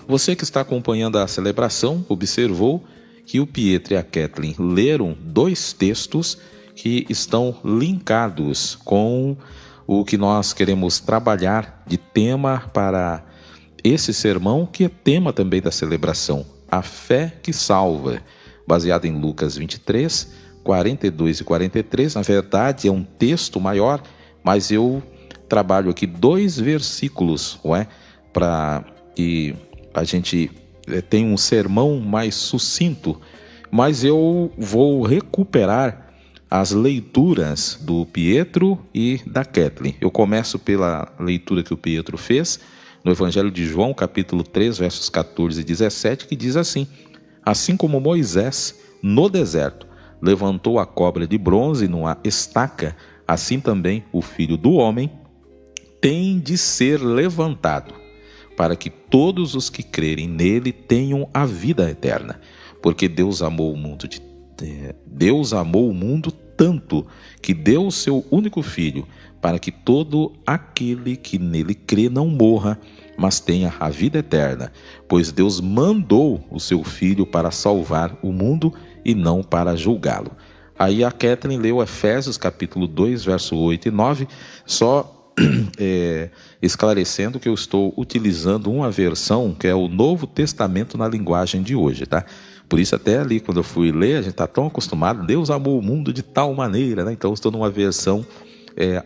Você que está acompanhando a celebração observou que o Pietro e a Kathleen leram dois textos que estão linkados com o que nós queremos trabalhar de tema para esse sermão, que é tema também da celebração, a fé que salva, baseado em Lucas 23, 42 e 43. Na verdade é um texto maior, mas eu trabalho aqui dois versículos, não é? Para que a gente tenha um sermão mais sucinto, mas eu vou recuperar as leituras do Pietro e da Kathleen. Eu começo pela leitura que o Pietro fez no Evangelho de João, capítulo 3, versos 14 e 17, que diz assim: assim como Moisés, no deserto, levantou a cobra de bronze numa estaca, assim também o Filho do Homem tem de ser levantado, para que todos os que crerem nele tenham a vida eterna. Porque Deus amou o mundo tanto que deu o seu único Filho, para que todo aquele que nele crê não morra, mas tenha a vida eterna. Pois Deus mandou o seu Filho para salvar o mundo e não para julgá-lo. Aí a Kathleen leu Efésios capítulo 2, verso 8 e 9, só esclarecendo que eu estou utilizando uma versão que é o Novo Testamento na linguagem de hoje, tá? Por isso até ali quando eu fui ler, a gente está tão acostumado, Deus amou o mundo de tal maneira, né? Então eu estou numa versão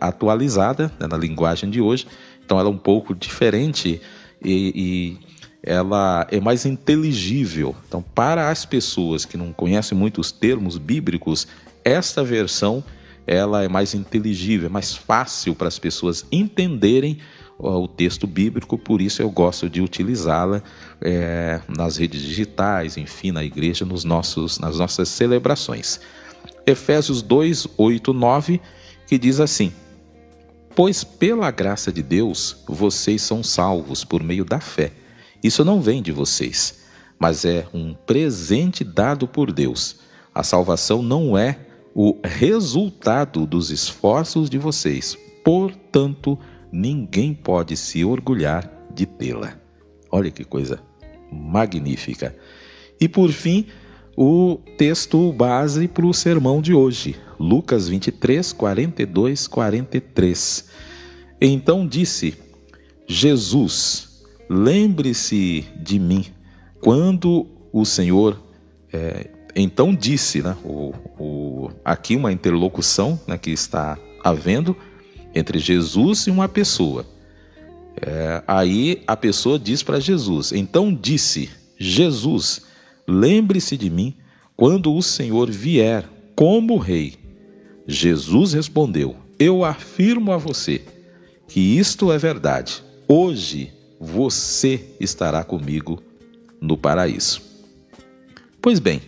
atualizada, né, na linguagem de hoje. Então ela é um pouco diferente e ela é mais inteligível. Então, para as pessoas que não conhecem muito os termos bíblicos, esta versão ela é mais inteligível, é mais fácil para as pessoas entenderem o texto bíblico. Por isso eu gosto de utilizá-la nas redes digitais, enfim, na igreja, nas nossas celebrações. Efésios 2, 8, 9, que diz assim: pois pela graça de Deus vocês são salvos por meio da fé. Isso não vem de vocês, mas é um presente dado por Deus. A salvação não é o resultado dos esforços de vocês, portanto, ninguém pode se orgulhar de tê-la. Olha que coisa magnífica. E por fim, o texto base para o sermão de hoje, Lucas 23, 42, 43. Então disse Jesus: lembre-se de mim quando o Senhor... Então disse, né? Aqui uma interlocução, né, que está havendo entre Jesus e uma pessoa. Aí a pessoa diz para Jesus: então disse Jesus, lembre-se de mim quando o Senhor vier como rei. Jesus respondeu: eu afirmo a você que isto é verdade. Hoje você estará comigo no paraíso. Pois bem,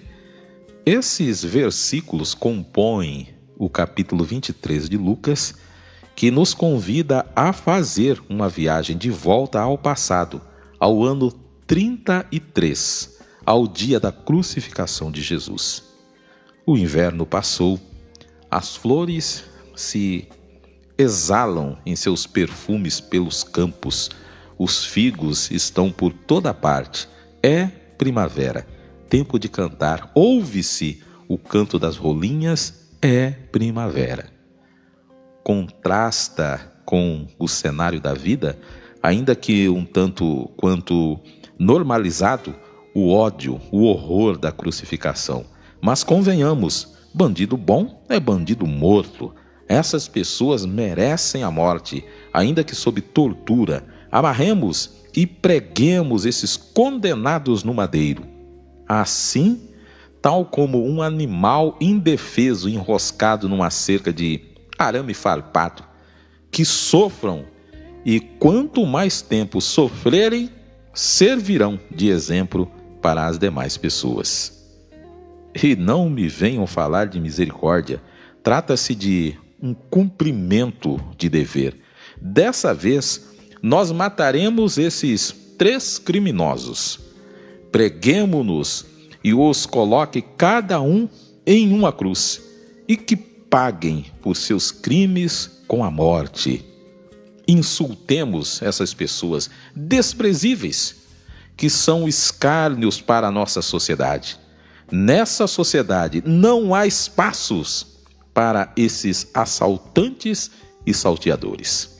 esses versículos compõem o capítulo 23 de Lucas, que nos convida a fazer uma viagem de volta ao passado, ao ano 33, ao dia da crucificação de Jesus. O inverno passou, as flores se exalam em seus perfumes pelos campos, os figos estão por toda parte. É primavera, tempo de cantar, ouve-se o canto das rolinhas, é primavera. Contrasta com o cenário da vida, ainda que um tanto quanto normalizado, o ódio, o horror da crucificação. Mas convenhamos, bandido bom é bandido morto. Essas pessoas merecem a morte, ainda que sob tortura. Amarremos e preguemos esses condenados no madeiro. Assim, tal como um animal indefeso enroscado numa cerca de arame farpado, que sofram, e quanto mais tempo sofrerem, servirão de exemplo para as demais pessoas. E não me venham falar de misericórdia, trata-se de um cumprimento de dever. Dessa vez, nós mataremos esses 3 criminosos. Preguemo-nos e os coloque cada um em uma cruz, e que paguem por seus crimes com a morte. Insultemos essas pessoas desprezíveis que são escárnios para a nossa sociedade. Nessa sociedade não há espaços para esses assaltantes e salteadores.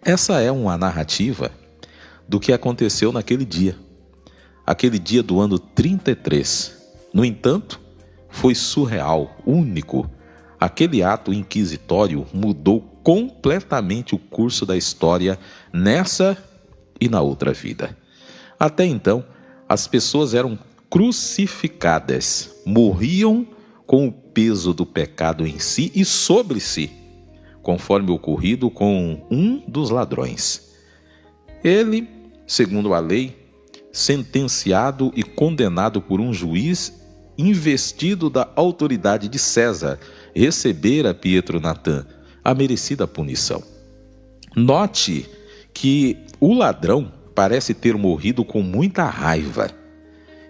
Essa é uma narrativa do que aconteceu naquele dia do ano 33. No entanto, foi surreal, único. Aquele ato inquisitório mudou completamente o curso da história nessa e na outra vida. Até então, as pessoas eram crucificadas, morriam com o peso do pecado em si e sobre si, conforme ocorrido com um dos ladrões. Ele, segundo a lei, sentenciado e condenado por um juiz investido da autoridade de César, recebera Pietro Natan a merecida punição. Note que o ladrão parece ter morrido com muita raiva.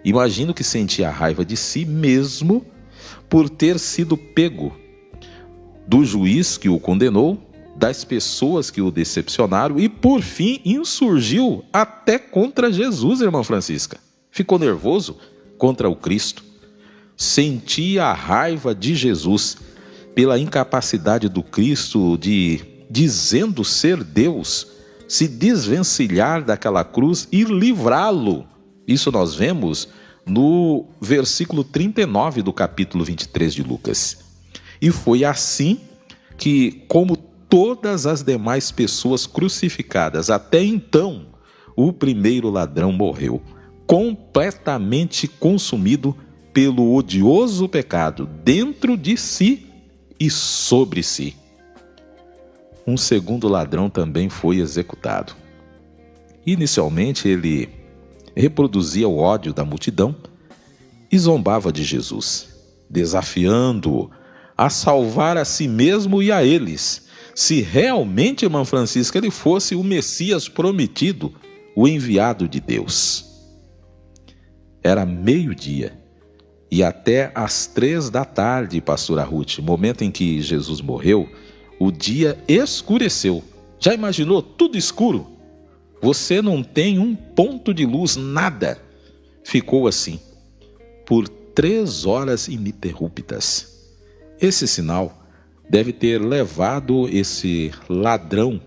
Imagino que sentia raiva de si mesmo por ter sido pego, do juiz que o condenou, das pessoas que o decepcionaram e, por fim, insurgiu até contra Jesus, irmã Francisca. Ficou nervoso contra o Cristo. Sentia a raiva de Jesus pela incapacidade do Cristo de, dizendo ser Deus, se desvencilhar daquela cruz e livrá-lo. Isso nós vemos no versículo 39 do capítulo 23 de Lucas. E foi assim que, como todas as demais pessoas crucificadas até então, o primeiro ladrão morreu, completamente consumido pelo odioso pecado dentro de si e sobre si. Um segundo ladrão também foi executado. Inicialmente ele reproduzia o ódio da multidão e zombava de Jesus, desafiando-o a salvar a si mesmo e a eles, se realmente, irmã Francisca, ele fosse o Messias prometido, o enviado de Deus. Era meio-dia e até às 3 da tarde, pastora Ruth, momento em que Jesus morreu, o dia escureceu. Já imaginou? Tudo escuro. Você não tem um ponto de luz, nada. Ficou assim, por 3 horas ininterruptas. Esse sinal deve ter levado esse ladrão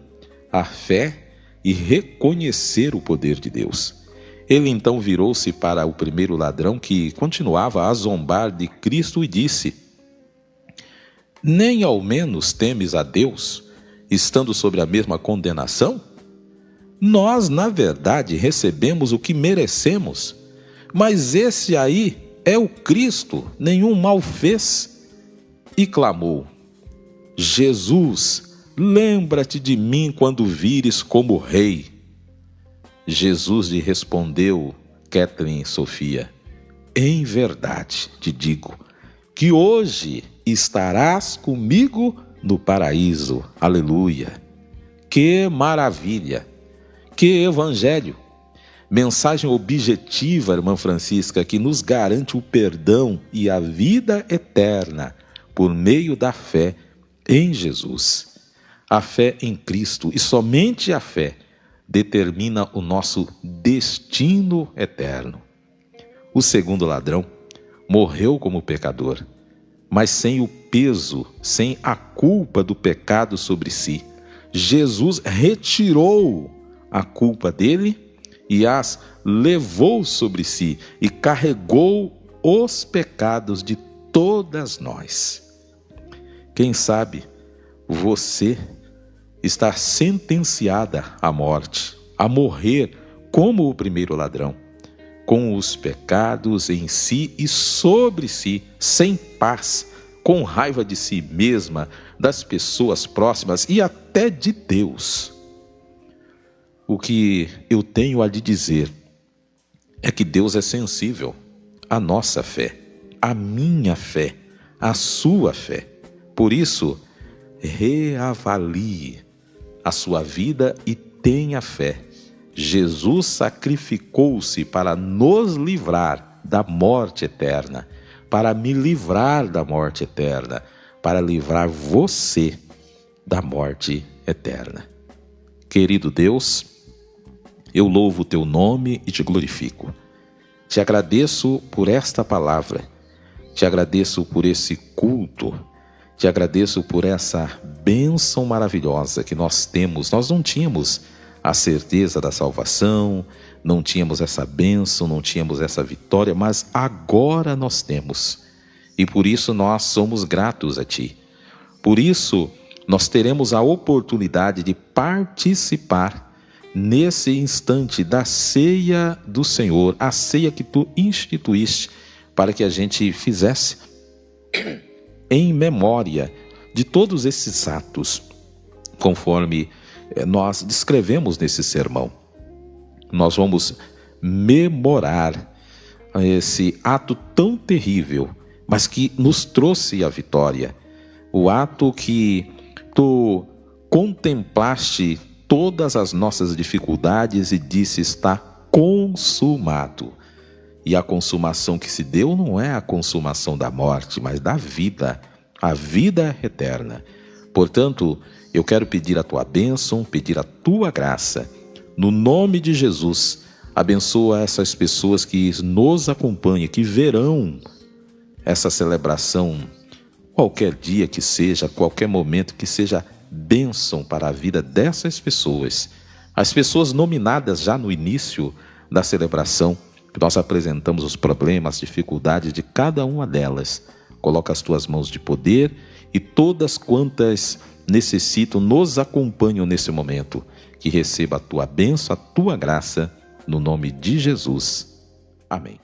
à fé e reconhecer o poder de Deus. Ele então virou-se para o primeiro ladrão, que continuava a zombar de Cristo, e disse: nem ao menos temes a Deus, estando sobre a mesma condenação? Nós, na verdade, recebemos o que merecemos, mas esse aí é o Cristo, nenhum mal fez. E clamou: Jesus, lembra-te de mim quando vires como rei. Jesus lhe respondeu, Kathleen Sofia: em verdade te digo que hoje estarás comigo no paraíso. Aleluia! Que maravilha! Que evangelho! Mensagem objetiva, irmã Francisca, que nos garante o perdão e a vida eterna por meio da fé em Jesus. A fé em Cristo, e somente a fé, determina o nosso destino eterno. O segundo ladrão morreu como pecador, mas sem o peso, sem a culpa do pecado sobre si. Jesus retirou a culpa dele e as levou sobre si e carregou os pecados de todas nós. Quem sabe você está sentenciada à morte, a morrer como o primeiro ladrão, com os pecados em si e sobre si, sem paz, com raiva de si mesma, das pessoas próximas e até de Deus. O que eu tenho a lhe dizer é que Deus é sensível à nossa fé, à minha fé, à sua fé. Por isso, reavalie a sua vida e tenha fé. Jesus sacrificou-se para nos livrar da morte eterna, para me livrar da morte eterna, para livrar você da morte eterna. Querido Deus, Eu louvo o teu nome e te glorifico. Te agradeço por esta palavra, te agradeço por esse culto, te agradeço por essa bênção maravilhosa que nós temos. Nós não tínhamos a certeza da salvação, não tínhamos essa bênção, não tínhamos essa vitória, mas agora nós temos. E por isso nós somos gratos a Ti. Por isso nós teremos a oportunidade de participar nesse instante da ceia do Senhor, a ceia que Tu instituíste para que a gente fizesse em memória de todos esses atos, conforme nós descrevemos nesse sermão. Nós vamos memorar esse ato tão terrível, mas que nos trouxe a vitória. O ato que Tu contemplaste todas as nossas dificuldades e disse: está consumado. E a consumação que se deu não é a consumação da morte, mas da vida, a vida eterna. Portanto, eu quero pedir a Tua bênção, pedir a Tua graça. No nome de Jesus, abençoa essas pessoas que nos acompanham, que verão essa celebração, qualquer dia que seja, qualquer momento que seja bênção para a vida dessas pessoas. As pessoas nominadas já no início da celebração, que nós apresentamos os problemas, as dificuldades de cada uma delas. Coloca as Tuas mãos de poder e todas quantas necessitam, nos acompanham nesse momento. Que receba a Tua bênção, a Tua graça, no nome de Jesus. Amém.